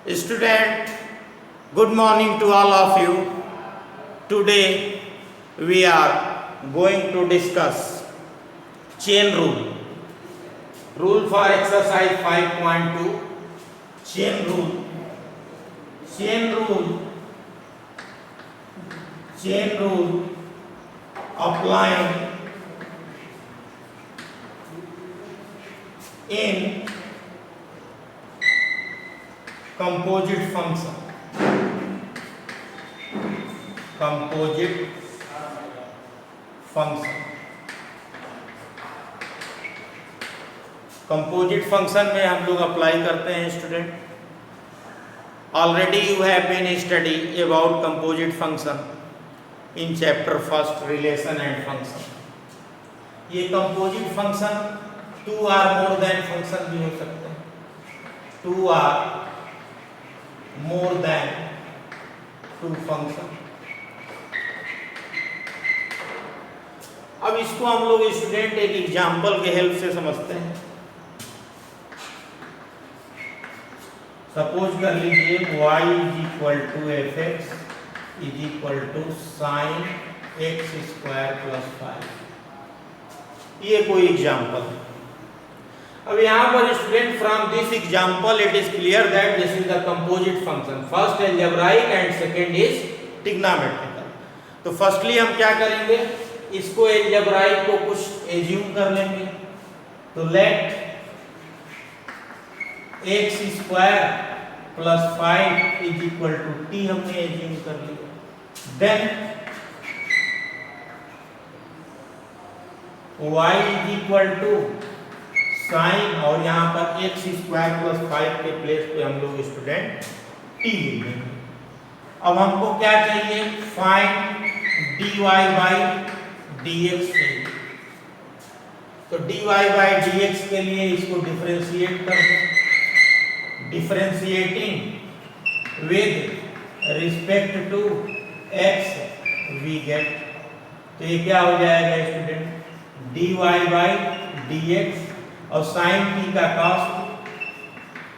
Student, good morning to all of you. Today we are going to discuss chain rule. Rule for exercise 5.2. Chain rule. Chain rule. Chain rule applying in composite function. Composite function. Composite function में हम लोग apply करते हैं student. Already you have been study about composite function in chapter first relation and function. ये composite function two or more than function भी हो सकते हैं. Two or more than two function. अब इसको हम लोग स्टूडेंट एक एग्जाम्पल के हेल्प से समझते हैं. सपोज कर लीजिए y is equal to F X is equal to sine X square plus 5. ये कोई एग्जाम्पल. अब यहाँ पर student from this example it is clear that this is the composite function. First algebraic and second is trigonometrical. तो firstly हम क्या करेंगे, इसको अलजेब्राइक को कुछ एज्यूम कर लेंगे. तो let X square plus 5 is equal to T हमने एज्यूम कर लिया. Then y is equal to sine, और यहाँ पर एक्स स्क्वायर प्लस 5 के प्लेस पे हम लोग स्टूडेंट टी लिख देंगे. अब हमको क्या चाहिए, फाइंड dy बाई dx चाहिए. तो dy बाई dx के लिए इसको डिफरेंशिएट कर दें. Differentiating with respect to x we get. तो ये क्या हो जाएगा स्टूडेंट, dy बाई dx और साइन t का कॉस.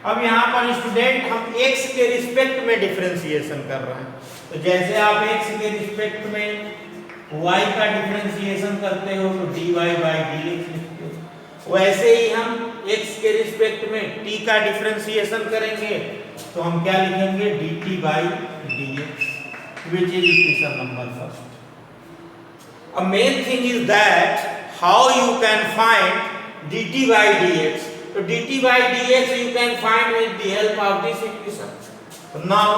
अब यहाँ पर स्टूडेंट हम x के रिस्पेक्ट में डिफरेंशिएशन कर रहे हैं. तो जैसे आप x के रिस्पेक्ट में y का डिफरेंशिएशन करते हो तो dy बाई dx लिखते हो, वैसे ही हम x के रिस्पेक्ट में t का डिफरेंशिएशन करेंगे तो हम क्या लिखेंगे, dt by dx, which is equation number first. A main thing is that how you can find dt by dx. So dt by dx you can find with the help of this equation. So now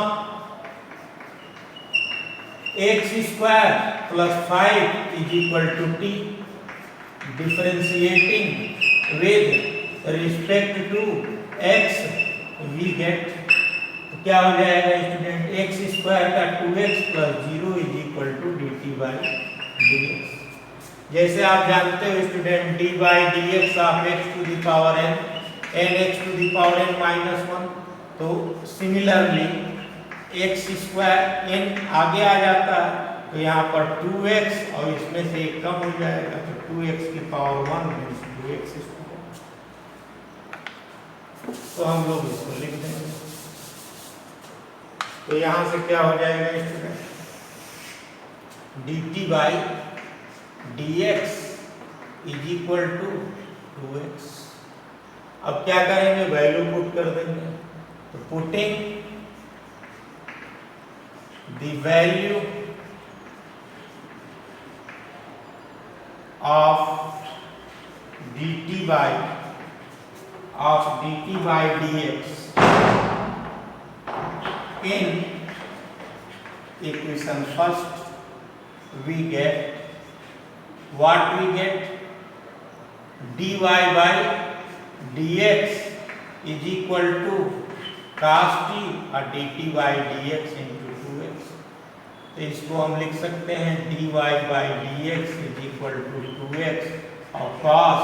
x square plus 5 is equal to t. Differentiating with respect to x we get, क्या हो जाएगा student, x square का 2x plus 0 is equal to dt by dx. जैसे आप जानते हो student dy by dx of x to the power n n x to the power n minus 1. तो similarly x square n आगे आ जाता है तो यहाँ पर 2x और इसमें से एक कम हो जाएगा तो 2x की पावर 1 मीन्स 2x स्क्वायर. तो हम लोग इसको लिख देंगे. तो यहाँ से क्या हो जाएगा student, dt by dx is equal to 2x. अब क्या करेंगे, वैल्यू पुट कर देंगे. तो putting the value of dt by dx in equation first we get what we get, dy by dx is equal to cos t और dt by dx into 2x. तो इसको हम लिख सकते हैं dy by dx is equal to 2x और cos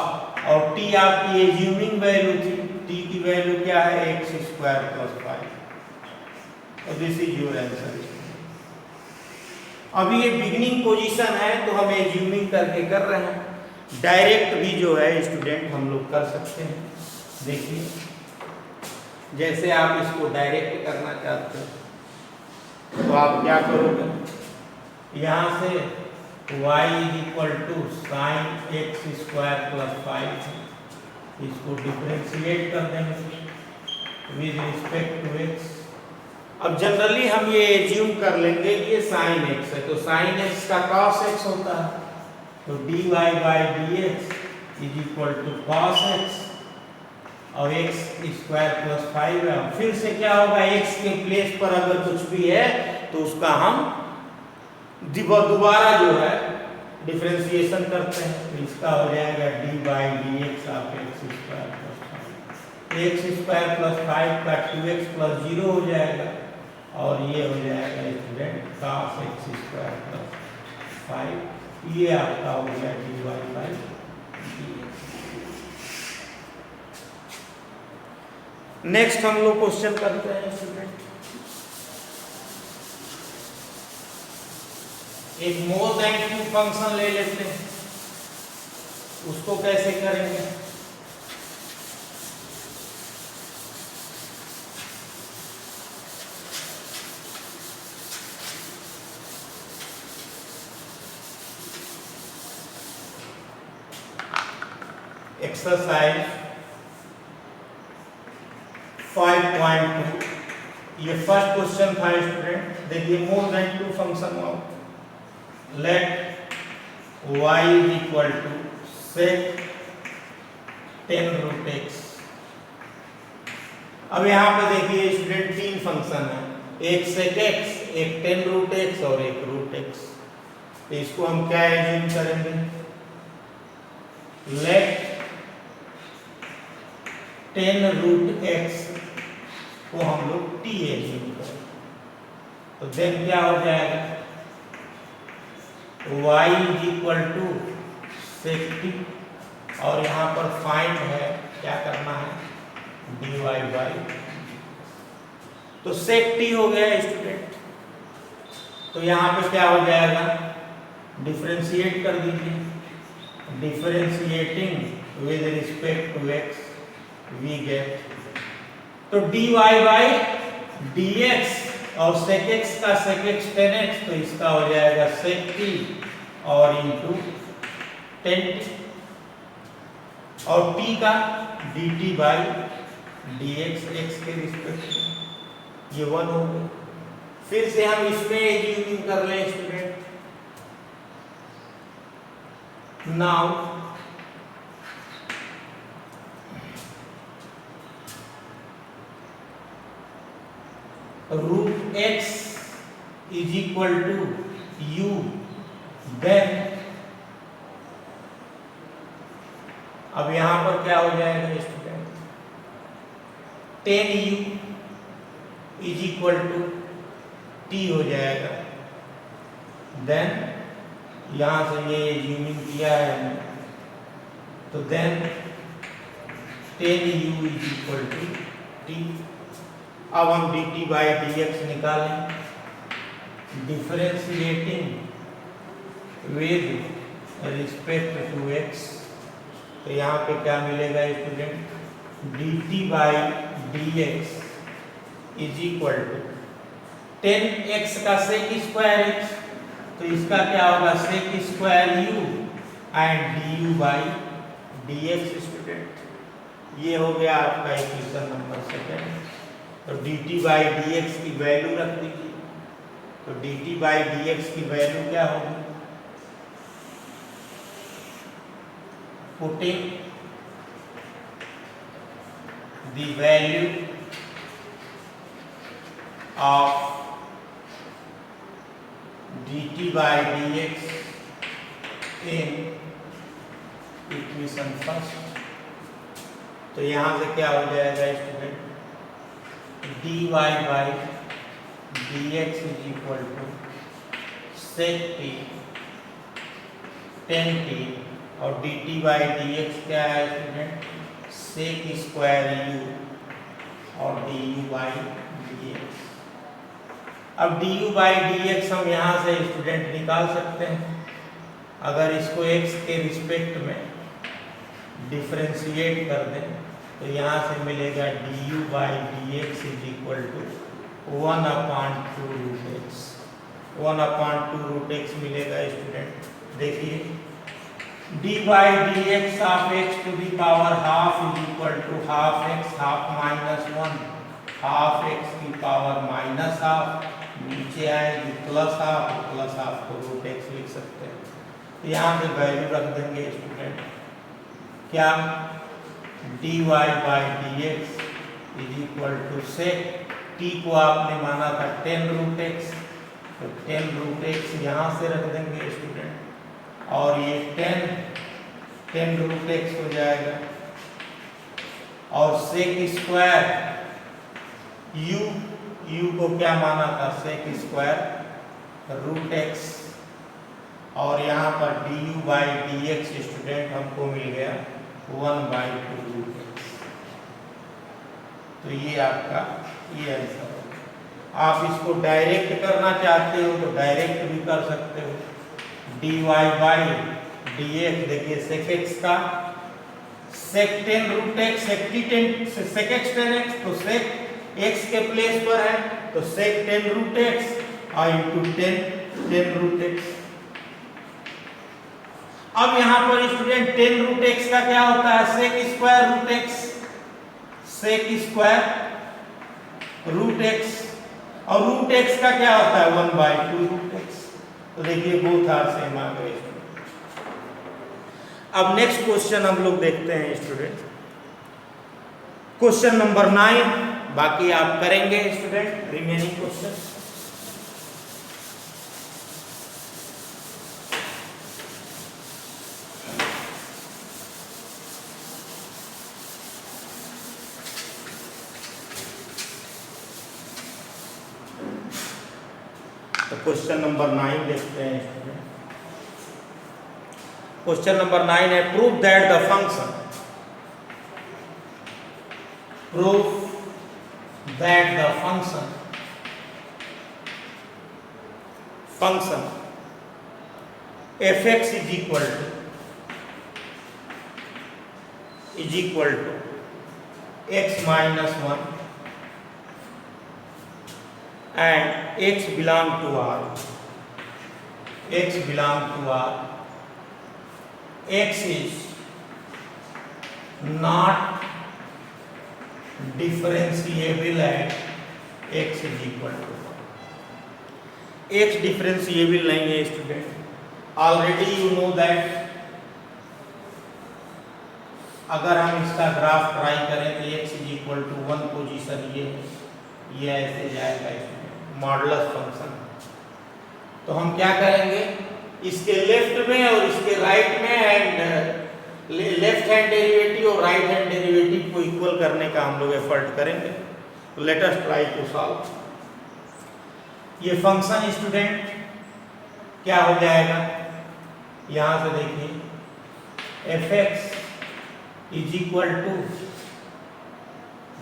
और t आपकी एज्यूमिंग वैल्यू थी, t की वैल्यू क्या है, x square plus 5. This is your answer. अभी ये बिगिनिंग पोजीशन है तो हम एज्यूमिंग करके कर रहे हैं. डायरेक्ट भी जो है स्टूडेंट हम लोग कर सकते हैं. देखिए जैसे आप इसको डायरेक्ट करना चाहते हो तो आप क्या करोगे, यहाँ से y is equal to sine X square plus 5, इसको डिफ्रेंशिएट कर देंगे विद रिस्पेक्ट टू x। अब जनरली हम ये एज्यूम कर लेंगे कि ये साइन x है, तो साइन x का cos x होता है, तो dy by d x is equal to cos x और x स्क्वायर प्लस 5 है। फिर से क्या होगा, x के प्लेस पर अगर कुछ भी है तो उसका हम दोबारा जो है डिफरेंशिएशन करते हैं, तो इसका हो जाएगा D by d x of x square plus 5, x square plus 5 का 2x प्लस 0 हो जाएगा और ये हो जाएगा student cos x square plus 5, ये आपका हो गया d y by d x. Next हम लोग क्वेश्चन करते हैं स्टूडेंट, एक मोर देन 2 फंक्शन ले लेते हैं, उसको कैसे करेंगे। एक्सरसाइज 5.2, ये फर्स्ट क्वेश्चन था स्टूडेंट। देखिए मोर देन 2 फंक्शन हो, let y is equal to sec 10 root x. अब यहाँ पे देखिए स्टूडेंट 3 फंक्शन है, एक सेक एक्स, एक 10 रूट एक्स और एक रूट एक्स। तो इसको हम क्या एज्यूम करेंगे, लेट 10 रूट एक्स को हम लोग t एज्यूम करें, तो देन क्या हो जाएगा, y is equal to sec t और यहाँ पर फाइंड है, क्या करना है, dy बाई, तो सेक t हो गया स्टूडेंट। तो यहाँ पे क्या हो जाएगा, डिफरेंशिएट कर दीजिए, differentiating with respect to x we get, तो dy बाई dx और sec x का sec x 10x, तो इसका हो जाएगा sec t और इंटू 10t और t का dt बाई dx x के रिस्पेक्ट में, ये 1 हो गया। फिर से हम इसमें एज्यूमिंग कर लें student, now root x is equal to u, then अब यहां पर क्या हो जाएगा student, 10u is equal to t हो जाएगा, देन यहां से ये एज्यूमिंग किया है हमने, तो then 10u is equal to t। अब हम dt बाई dx निकालें, differentiating with respect to x, तो यहाँ पे क्या मिलेगा student, dt by dx is equal to 10x का सेक स्क्वायर x, तो इसका क्या होगा, sec square u and du by dx student. ये हो गया आपका इक्वेशन नंबर 2। तो dt बाई dx की वैल्यू रख दीजिए, तो dt बाई dx की वैल्यू क्या होगी, putting the value of dt by dx in equation first, तो यहाँ से क्या हो जाएगा student, dy by dx is equal to sec t 10t और dt बाई dx क्या है स्टूडेंट, सेक स्क्वायर u और du बाई dx। अब du बाई dx हम यहाँ से स्टूडेंट निकाल सकते हैं, अगर इसको x के रिस्पेक्ट में डिफरेंशिएट कर दें तो यहाँ से मिलेगा du by d x is equal to 1/2 root x. 1/2 root x मिलेगा स्टूडेंट। देखिए dy dx of x to the power half is equal to half x half minus 1 half x की पावर माइनस हाफ, नीचे आएगी plus half को root x लिख सकते हैं। तो यहाँ से वैल्यू रख देंगे स्टूडेंट, क्या dy by d x is equal to sec t को आपने माना था 10 रूट एक्स, तो 10 रूट एक्स यहाँ से रख देंगे स्टूडेंट, और ये 10 रूट एक्स हो जाएगा, और सेक स्क्वायर u को क्या माना था सेक स्क्वायर रूट एक्स, और यहाँ पर du by d x student हमको मिल गया 1/2 रूट एक्स। तो ये आपका ये आंसर है। आप इसको डायरेक्ट करना चाहते हो तो डायरेक्ट भी कर सकते हो। dy बाई डी एक्स, देखिए सेक एक्स का sec 10 root x, sec x 10x, तो सेक x के प्लेस पर है तो सेक 10 रूट एक्स और इंटू 10 रूट एक्स। अब यहाँ पर स्टूडेंट 10 रूट एक्स का क्या होता है sec square root x, sec square root x, और रूट एक्स का क्या होता है 1/2 रूट एक्स। तो देखिए बोथ आर सेम आ गए। अब नेक्स्ट क्वेश्चन हम लोग देखते हैं स्टूडेंट, क्वेश्चन नंबर 9, बाकी आप करेंगे स्टूडेंट रिमेनिंग क्वेश्चन। तो क्वेश्चन नंबर 9 देखते हैं स्टूडेंट। क्वेश्चन नंबर 9 है prove that the function, prove that the function fx is equal to x minus 1 and x belong to R, x belong to R, x is not differentiable at x is equal to 1. x differentiable नहीं है student, already you know that. अगर हम इसका graph try करें तो x is equal to 1 position ये ऐसे जाएगा मॉडुलस फंक्शन। तो हम क्या करेंगे, इसके लेफ्ट में और इसके राइट में एंड लेफ्ट हैंड डेरिवेटिव और राइट हैंड डेरिवेटिव को इक्वल करने का हम लोग एफर्ट करेंगे। तो let us try to solve. ये फंक्शन स्टूडेंट क्या हो जाएगा, यहां से देखिए fx is equal to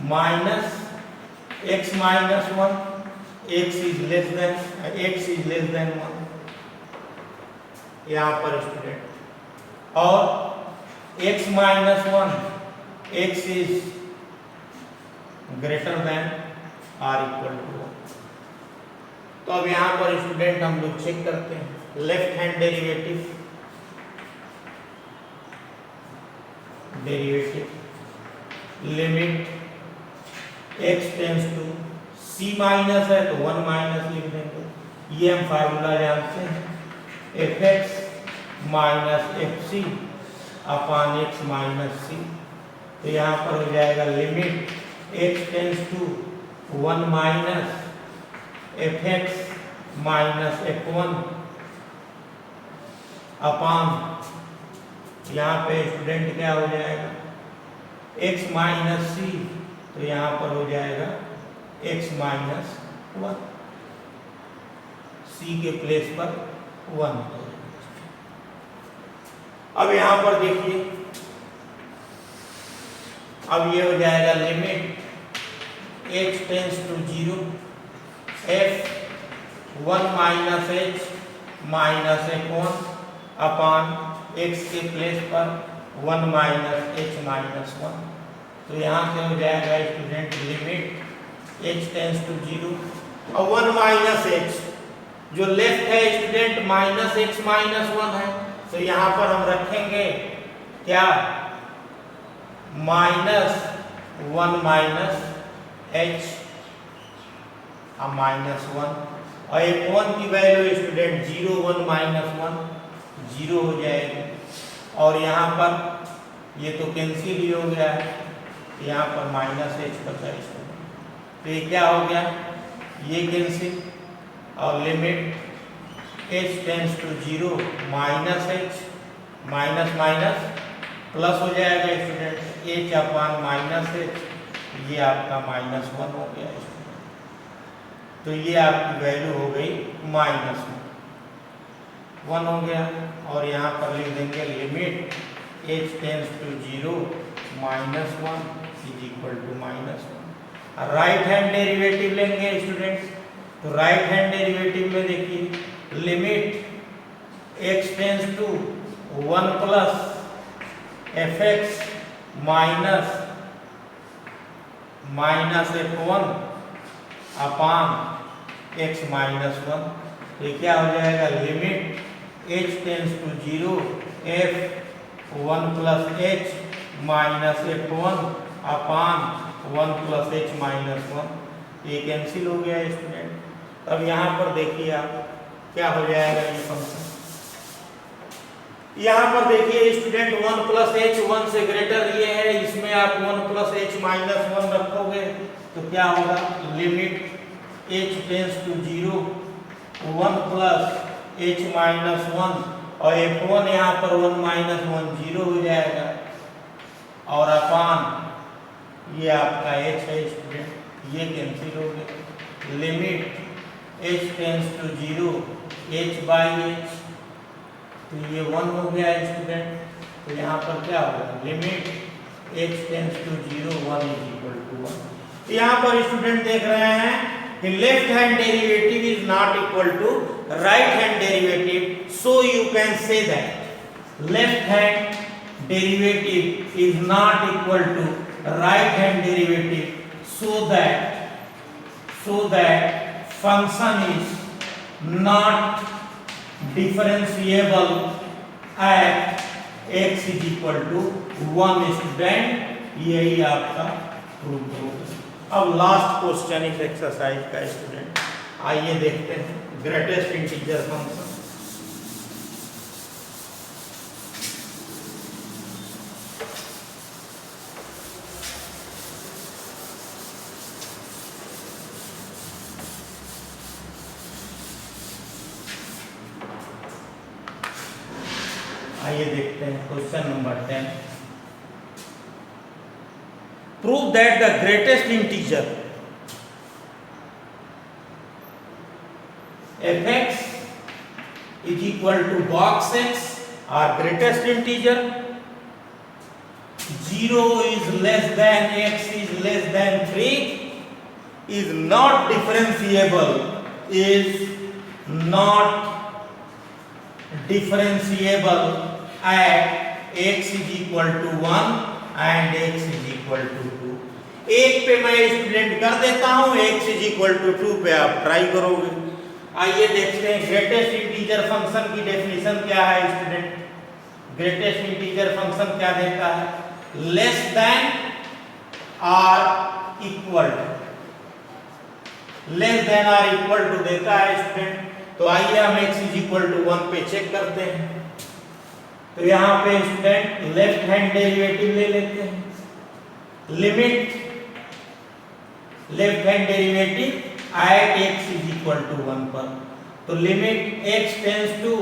minus x minus 1, x is less than 1 यहाँ पर स्टूडेंट, और x minus 1 x is greater than or equal to 1। तो अब यहाँ पर स्टूडेंट हम लोग चेक करते हैं left hand derivative limit x tends to c minus है तो 1 माइनस लिख देंगे, ये हम फार्मूला जानते हैं fx minus fc upon x minus c। तो यहाँ पर हो जाएगा limit x tends to 1 minus fx minus f1 upon यहाँ पे स्टूडेंट क्या हो जाएगा x माइनस c, तो यहाँ पर हो जाएगा x माइनस 1, c के प्लेस पर 1। अब यहाँ पर देखिए, अब ये हो जाएगा limit x tends to 0 f1 minus h minus f1 upon x के प्लेस पर 1 माइनस h माइनस 1। तो यहाँ से हो जाएगा student limit h tends to 0 और 1 माइनस एच जो लेफ्ट है स्टूडेंट माइनस एक्स माइनस 1 है, तो यहाँ पर हम रखेंगे क्या माइनस 1 माइनस एच माइनस 1 और एक 1 की वैल्यू स्टूडेंट 0 1 माइनस 1 0 हो जाएगी और यहाँ पर ये तो कैंसिल ही हो गया है, यहाँ पर माइनस एच बचा स्टूडेंट, तो ये क्या हो गया ये कैंसिल और limit h tends to 0 minus h minus minus plus हो जाएगा student h upon minus h, ये आपका माइनस 1 हो गया स्टूडेंट, तो ये आपकी वैल्यू हो गई माइनस 1 हो गया और यहाँ पर लिख देंगे limit h tends to 0 minus 1 is equal to minus 1। Right hand derivative लेंगे स्टूडेंट, तो राइट हैंड डेरिवेटिव में देखिए limit x tends to 1 plus f x minus minus f1 upon x minus 1, ये क्या हो जाएगा limit h tends to 0 f1 plus h minus f1 upon 1 plus h minus 1, ये cancel हो गया स्टूडेंट। अब यहाँ पर देखिए आप क्या हो जाएगा ये फंक्शन, यहाँ पर देखिए स्टूडेंट 1 प्लस एच 1 से ग्रेटर ये है, इसमें आप 1 प्लस एच माइनस 1 रखोगे तो क्या होगा limit h tends to 0 1 plus h minus 1 और f1 यहाँ पर 1 माइनस 1 0 हो जाएगा और अपान ये आपका h है स्टूडेंट, ये कैंसिल हो गया limit h tends to 0 h by h, तो ये 1 हो गया स्टूडेंट, तो यहाँ पर क्या होगा limit h tends to 0 1 is equal to 1। यहाँ पर स्टूडेंट देख रहे हैं कि left hand derivative is not equal to right hand derivative, so you can say that left hand derivative is not equal to right hand derivative, so that function is not differentiable at x is equal to 1 student, यही आपका proof होगा। अब last question इस exercise का student, आइए देखते हैं greatest integer function. आइए देखते हैं question number 10। Prove that the greatest integer f(x) is equal to box x or greatest integer 0 is less than x is less than 3 is not differentiable at x is equal to 1 and x is equal to 2। एक पे मैं student कर देता हूं, x is equal to 2 पे आप try करोगे। आइए देखते हैं ग्रेटेस्ट इंटीजर फंक्शन की डेफिनेशन क्या है स्टूडेंट। ग्रेटेस्ट इंटीजर फंक्शन क्या देता है, लेस देन और इक्वल टू, लेस देन और इक्वल टू देता है स्टूडेंट। तो आइए हम x is equal to 1 पे चेक करते हैं। तो यहाँ पे स्टूडेंट लेफ्ट हैंड डेरिवेटिव ले लेते हैं, limit left hand derivative at x is equal to 1 पर, तो limit x tends to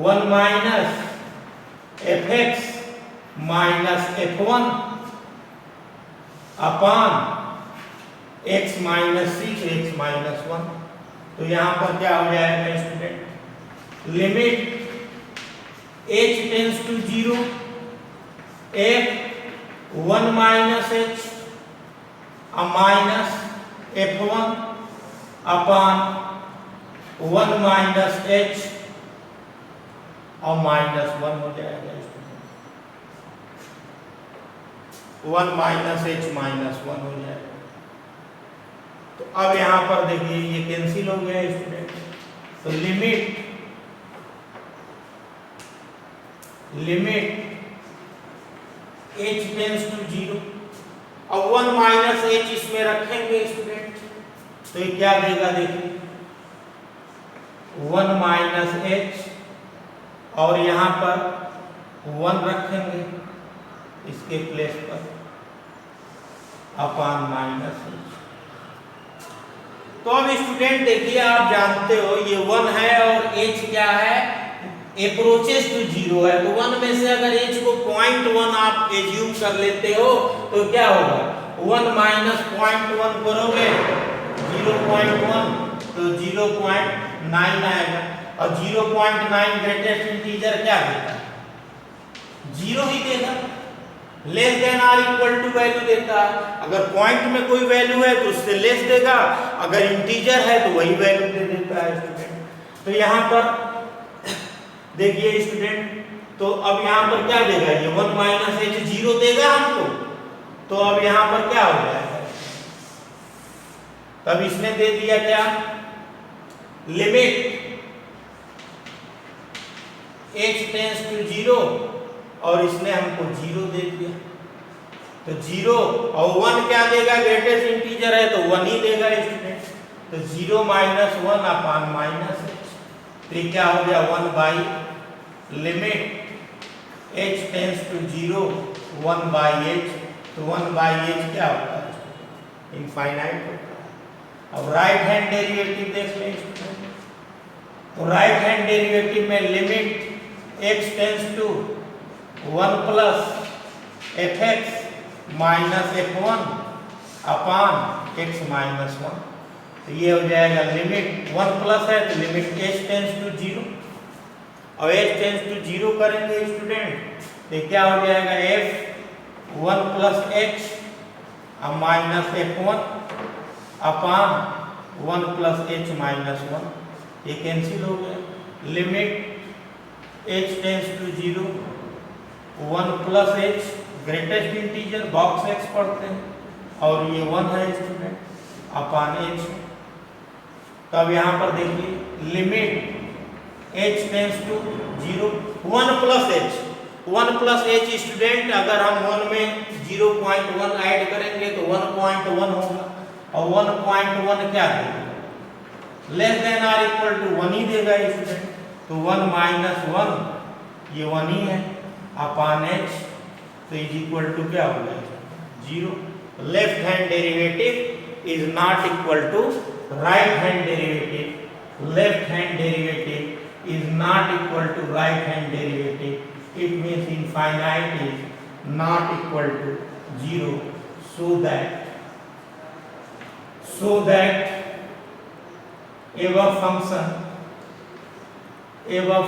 1 minus f(x) minus f1 upon x minus 6 x minus 1। तो यहाँ पर क्या हो जाएगा student, limit h tends to 0 f(1 minus h) minus f1 upon 1 minus h और minus 1 हो जाएगा स्टूडेंट। 1 माइनस एच माइनस 1 हो जाएगा। तो अब यहाँ पर देखिए ये कैंसिल हो गया स्टूडेंट। तो लिमिट h टेंस टू 0। अब 1 माइनस एच इसमें रखेंगे स्टूडेंट, तो ये क्या देगा देखिए 1 माइनस एच, और यहाँ पर 1 रखेंगे इसके प्लेस पर अपान माइनस एच। तो अब स्टूडेंट देखिए आप जानते हो ये 1 है और h क्या है, अप्रोचेस टू 0 है। तो 1 में से अगर h को 0.1 आप एज्यूम कर लेते हो तो क्या होगा 1 माइनस 0.1 करोगे 0.1 तो 0.9 आएगा। और 0.9 ग्रेटेस्ट इंटीजर क्या देता है 0 ही देगा, less than or equal to value देता है। अगर पॉइंट में कोई वैल्यू है तो उससे लेस देगा, अगर इंटीजर है तो वही वैल्यू दे देता है स्टूडेंट। तो यहाँ पर देखिए स्टूडेंट, तो अब यहाँ पर क्या देगा ये 1 माइनस एच 0 देगा हमको। तो अब यहाँ पर क्या हो जाएगा, तब इसने दे दिया क्या लिमिट h टेंस टू 0 और इसने हमको 0 दे दिया। तो 0 और 1 क्या देगा, ग्रेटेस्ट इंटीजर है तो 1 ही देगा स्टूडेंट। तो 0 माइनस 1 अपान माइनस एच, तो क्या हो गया 1 by limit h tends to 0 1 by h। तो 1 बाई h क्या होता है इनफाइनाइट होता है। अब राइट हैंड डेरिवेटिव देख लें स्टूडेंट। तो राइट हैंड डेरिवेटिव में limit x tends to 1 plus fx minus f1 upon x minus 1। तो ये हो जाएगा लिमिट 1 प्लस है तो लिमिट h टेंस टू 0 और h टेंस टू 0 करेंगे स्टूडेंट तो क्या हो जाएगा f1 plus h minus f1 upon 1 plus h minus 1। ये कैंसिल हो गया। Limit h tends to 0 1 plus h greatest integer box x पढ़ते हैं और ये 1 है स्टूडेंट अपान h। तो अब यहाँ पर देखिए limit h tends to 0 1 plus h student, अगर हम 1 में 0.1 ऐड करेंगे तो 1.1 होगा और 1.1 क्या देगा less than or equal to 1 ही देगा स्टूडेंट। तो 1 माइनस 1 ये 1 ही है अपान h, तो इज इक्वल टू क्या हो जाएगा 0। Left hand derivative is not equal to right hand derivative. Left hand derivative is not equal to right hand derivative. It means infinite is not equal to 0 so that above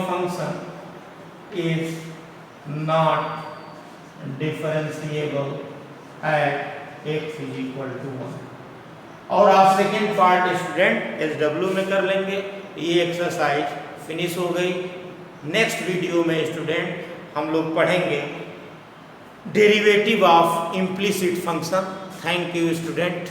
function is not differentiable at x is equal to 1। और आप second part student SW में कर लेंगे। ये exercise finish हो गई। Next video में student हम लोग पढ़ेंगे derivative of implicit function. Thank you student.